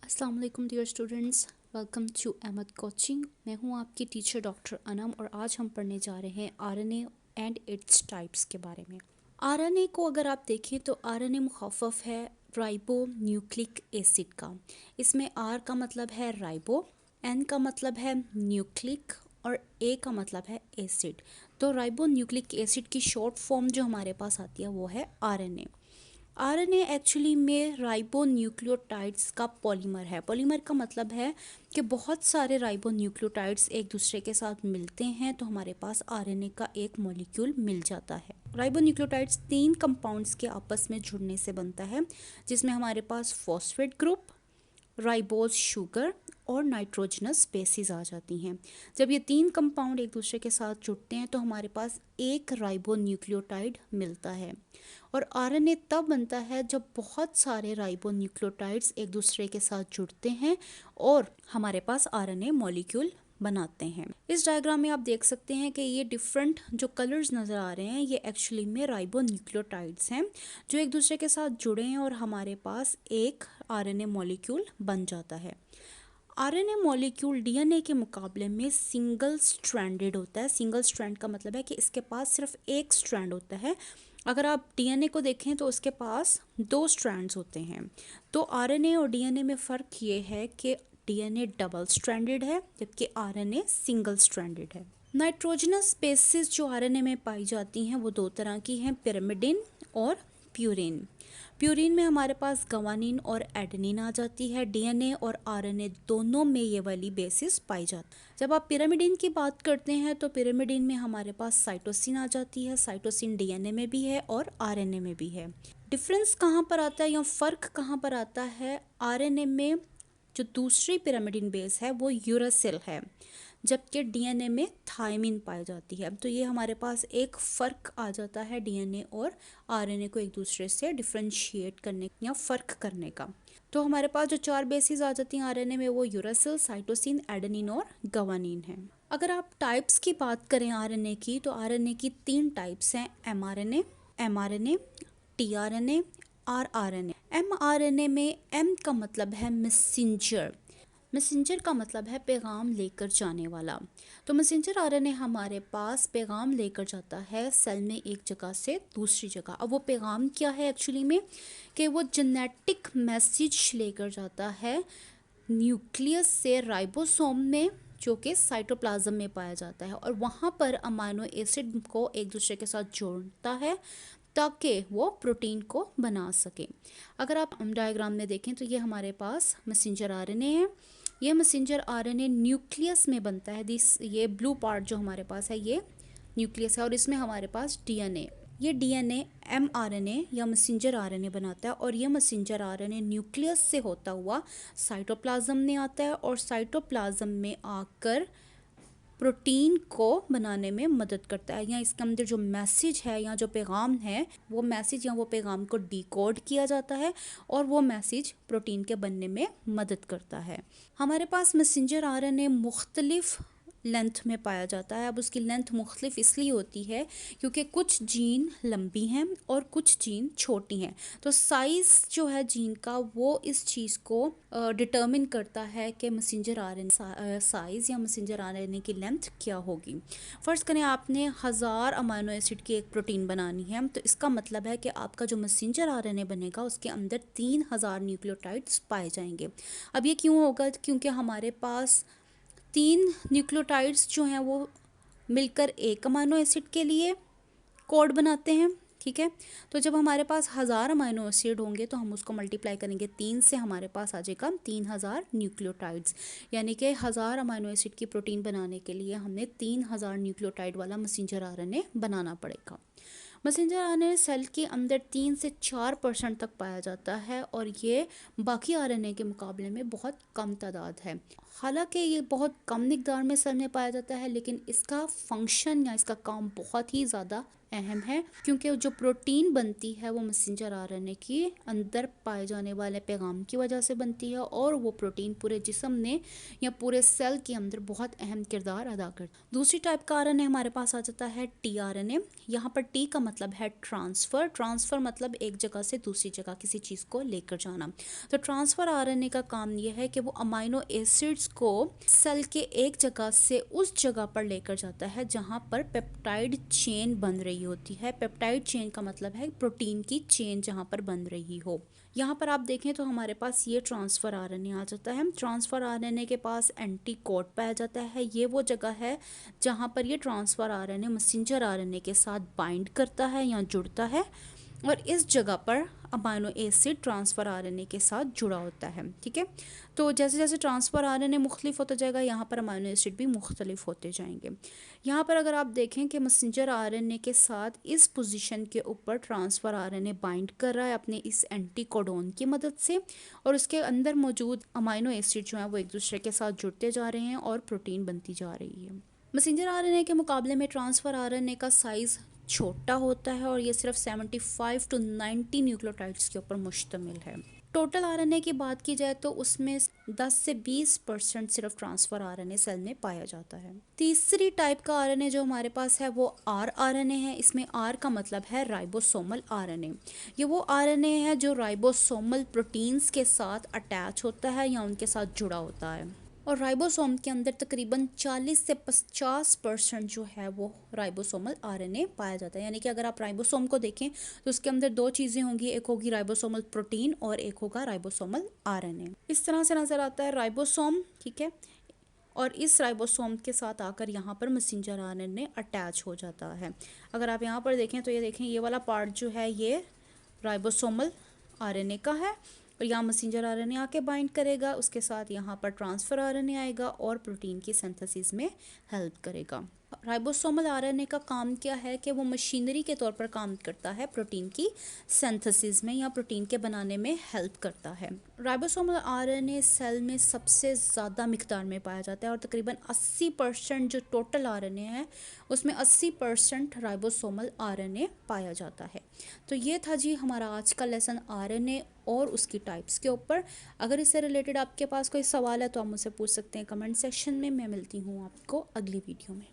अस्सलाम वालेकुम dear students, welcome to Ahmad coaching. मैं हूं आपकी टीचर डॉक्टर अनम और आज हम पढ़ने जा रहे हैं आरएनए एंड इट्स टाइप्स के बारे में। आरएनए को अगर आप देखें तो आरएनए मुखफ़फ़ है राइबो न्यूक्लिक एसिड का। इसमें आर का मतलब है राइबो, एन का मतलब है न्यूक्लिक और ए का मतलब है एसिड। तो राइबो न्यूक्लिक एसिड की शॉर्ट फॉर्म जो हमारे पास आती है वो है आरएनए। आरएनए एक्चुअली में राइबो न्यूक्लियोटाइड्स का पॉलीमर है। पॉलीमर का मतलब है कि बहुत सारे राइबो न्यूक्लियोटाइड्स एक दूसरे के साथ मिलते हैं तो हमारे पास आरएनए का एक मॉलिक्यूल मिल जाता है। राइबो न्यूक्लियोटाइड्स 3 कंपाउंड्स के आपस में जुड़ने से बनता है, जिसमें हमारे पास फॉस्फेट ग्रुप, राइबोज शुगर और नाइट्रोजनस बेसिस आ जाती हैं। जब ये 3 कंपाउंड एक दूसरे के साथ जुड़ते हैं तो हमारे पास एक राइबो न्यूक्लियोटाइड मिलता है। और आरएनए तब बनता है जब बहुत सारे राइबो न्यूक्लियोटाइड्स एक दूसरे के साथ जुड़ते हैं और हमारे पास आरएनए मॉलिक्यूल बनाते हैं। इस डायग्राम में आप देख सकते हैं कि ये डिफरेंट जो कलर्स नज़र आ रहे हैं ये एक्चुअली में राइबो न्यूक्लियोटाइड्स हैं जो एक दूसरे के साथ जुड़े हैं और हमारे पास एक आरएनए मॉलिक्यूल बन जाता है। आरएनए मॉलिक्यूल डीएनए के मुकाबले में सिंगल स्ट्रैंडेड होता है। सिंगल स्ट्रैंड का मतलब है कि इसके पास सिर्फ एक स्ट्रैंड होता है। अगर आप डीएनए को देखें तो उसके पास 2 स्ट्रैंड्स होते हैं। तो आरएनए और डीएनए में फ़र्क ये है कि डीएनए डबल स्ट्रैंडेड है जबकि आरएनए सिंगल स्ट्रैंडेड है। नाइट्रोजनस बेसिस जो आरएनए में पाई जाती हैं वो 2 तरह की हैं, पिरामिडिन और प्यूरिन। प्यूरिन में हमारे पास गवानीन और एडेनिन आ जाती है। डीएनए और आरएनए दोनों में ये वाली बेसिस पाई जाती है। जब आप पिरामिडिन की बात करते हैं तो पिरामिडिन में हमारे पास साइटोसिन आ जाती है। साइटोसिन डीएनए में भी है और आरएनए में भी है। डिफरेंस कहाँ पर आता है या फ़र्क कहाँ पर आता है? आरएनए में जो दूसरी पिरामिडिन बेस है वो यूरासिल है जबकि डीएनए में थायमिन पाई जाती है। तो ये हमारे पास एक फ़र्क आ जाता है डीएनए और आरएनए को एक दूसरे से डिफ्रेंशिएट करने या फ़र्क करने का। तो हमारे पास जो 4 बेसिस आ जाती हैं आरएनए में वो यूरासिल, साइटोसिन, एडेनिन और गवानीन है। अगर आप टाइप्स की बात करें आरएनए की तो आरएनए की 3 टाइप्स हैं, mRNA, mRNA, tRNA, rRNA. MRNA में एम का मतलब है मैसेंजर। मैसेंजर का मतलब है पैगाम लेकर जाने वाला। तो मैसेंजर आरएनए हमारे पास पैगाम लेकर जाता है सेल में एक जगह से दूसरी जगह। अब वो पैगाम क्या है एक्चुअली में कि वो जेनेटिक मैसेज लेकर जाता है न्यूक्लियस से राइबोसोम में जो कि साइटोप्लाज्म में पाया जाता है और वहाँ पर अमाइनो एसिड को एक दूसरे के साथ जोड़ता है ताकि वो प्रोटीन को बना सके। अगर आप डायग्राम में देखें तो ये हमारे पास मैसेंजर आरएनए है। ये मैसेंजर आरएनए न्यूक्लियस में बनता है। ये ब्लू पार्ट जो हमारे पास है ये न्यूक्लियस है और इसमें हमारे पास डीएनए, ये डीएनए एमआरएनए या मैसेंजर आरएनए बनाता है और ये मैसेंजर आरएनए न्यूक्लियस से होता हुआ साइटोप्लाज्म में आता है और साइटोप्लाज्म में आकर प्रोटीन को बनाने में मदद करता है। या इसके अंदर जो मैसेज है या जो पैगाम है वो मैसेज या वो पैगाम को डिकोड किया जाता है और वो मैसेज प्रोटीन के बनने में मदद करता है। हमारे पास मैसेंजर आरएनए मुख्तलिफ लेंथ में पाया जाता है। अब उसकी लेंथ मुख्तलिफ इसलिए होती है क्योंकि कुछ जीन लंबी हैं और कुछ जीन छोटी हैं। तो साइज़ जो है जीन का वो इस चीज़ को डिटर्मिन करता है कि मैसेंजर आरएनए साइज़ या मैसेंजर आरएनए की लेंथ क्या होगी। फ़र्ज़ करें आपने 1000 अमाइनो एसिड की एक प्रोटीन बनानी है तो इसका मतलब है कि आपका जो मैसेंजर आरएनए बनेगा उसके अंदर 3000 न्यूक्लियोटाइड्स पाए जाएंगे। अब ये क्यों होगा? क्योंकि हमारे पास 3 न्यूक्लियोटाइड्स जो हैं वो मिलकर एक अमाइनो एसिड के लिए कोड बनाते हैं, ठीक है। तो जब हमारे पास 1000 अमाइनो एसिड होंगे तो हम उसको मल्टीप्लाई करेंगे 3 से, हमारे पास आ जाएगा 3000 न्यूक्लियोटाइड्स। यानी कि 1000 अमाइनो एसिड की प्रोटीन बनाने के लिए हमने 3000 न्यूक्लियोटाइड वाला मैसेंजर आरएनए बनाना पड़ेगा। मैसेंजर आरएनए सेल के अंदर 3 से 4% तक पाया जाता है और ये बाकी आरएनए के मुकाबले में बहुत कम तादाद है। हालांकि ये बहुत कम मिकदार में सेल में पाया जाता है लेकिन इसका फंक्शन या इसका काम बहुत ही ज़्यादा अहम है क्योंकि जो प्रोटीन बनती है वो मैसेंजर आरएनए के अंदर पाए जाने वाले पैगाम की वजह से बनती है और वो प्रोटीन पूरे जिस्म में या पूरे सेल के अंदर बहुत अहम किरदार अदा करता है। दूसरी टाइप का आरएनए हमारे पास आ जाता है टीआरएनए। यहाँ पर टी का मतलब है ट्रांसफ़र। ट्रांसफ़र मतलब एक जगह से दूसरी जगह किसी चीज़ को लेकर जाना। तो ट्रांसफ़र आरएनए का काम ये है कि वो अमाइनो एसिड्स को सेल के एक जगह से उस जगह पर लेकर जाता है जहाँ पर पेप्टाइड चेन बन रही होती है। पेप्टाइड चेन का मतलब है प्रोटीन की चेन जहाँ पर बन रही हो। यहाँ पर आप देखें तो हमारे पास ये ट्रांसफ़र आरएनए आ जाता है। ट्रांसफ़र आरएनए के पास एंटीकोड पाया जाता है। ये वो जगह है जहाँ पर ये ट्रांसफ़र आरएनए मैसेंजर आरएनए के साथ बाइंड करता है या जुड़ता है, और इस जगह पर अमाइनो एसिड ट्रांसफ़र आरएनए के साथ जुड़ा होता है। ठीक है, तो जैसे जैसे ट्रांसफ़र आरएनए मुख्तलिफ होता जाएगा, यहाँ पर अमाइनो एसिड भी मुख्तलिफ होते जाएंगे। यहाँ पर अगर आप देखें कि मैसेंजर आरएनए के साथ इस पोजीशन के ऊपर ट्रांसफ़र आरएनए बाइंड कर रहा है अपने इस एंटीकोडोन की मदद से, और उसके अंदर मौजूद अमाइनो एसिड जो है वो एक दूसरे के साथ जुड़ते जा रहे हैं और प्रोटीन बनती जा रही है। मैसेंजर आरएनए के मुकाबले में ट्रांसफ़र आरएनए का साइज़ छोटा होता है और ये सिर्फ 75 to 90 न्यूक्लियोटाइड्स के ऊपर मुश्तमिल है। टोटल आरएनए की बात की जाए तो उसमें 10 से 20% सिर्फ ट्रांसफ़र आरएनए सेल में पाया जाता है। तीसरी टाइप का आरएनए जो हमारे पास है वो आरएनए है। इसमें आर का मतलब है राइबोसोमल आरएनए। ये वो आरएनए है जो राइबोसोमल प्रोटीन्स के साथ अटैच होता है या उनके साथ जुड़ा होता है, और राइबोसोम के अंदर तकरीबन 40 से 50% जो है वो राइबोसोमल आरएनए पाया जाता है। यानी कि अगर आप राइबोसोम को देखें तो उसके अंदर दो चीज़ें होंगी, एक होगी राइबोसोमल प्रोटीन और एक होगा राइबोसोमल आरएनए। इस तरह से नज़र आता है राइबोसोम। ठीक है, और इस राइबोसोम के साथ आकर यहाँ पर मैसेंजर आरएनए अटैच हो जाता है। अगर आप यहाँ पर देखें तो ये देखें, ये वाला पार्ट जो है ये राइबोसोमल आरएनए का है, और यहाँ मैसेंजर आरएनए आके बाइंड करेगा, उसके साथ यहाँ पर ट्रांसफ़र आरएनए आएगा और प्रोटीन की सिंथेसिस में हेल्प करेगा। राइबोसोमल आरएनए का काम क्या है कि वो मशीनरी के तौर पर काम करता है, प्रोटीन की सिंथेसिस में या प्रोटीन के बनाने में हेल्प करता है। राइबोसोमल आरएनए सेल में सबसे ज़्यादा मिकदार में पाया जाता है और तकरीबन 80% जो टोटल आरएनए है उसमें 80% राइबोसोमल आरएनए पाया जाता है। तो ये था जी हमारा आज का लेसन आरएनए और उसकी टाइप्स के ऊपर। अगर इससे रिलेटेड आपके पास कोई सवाल है तो आप मुझसे पूछ सकते हैं कमेंट सेक्शन में। मैं मिलती हूँ आपको अगली वीडियो में।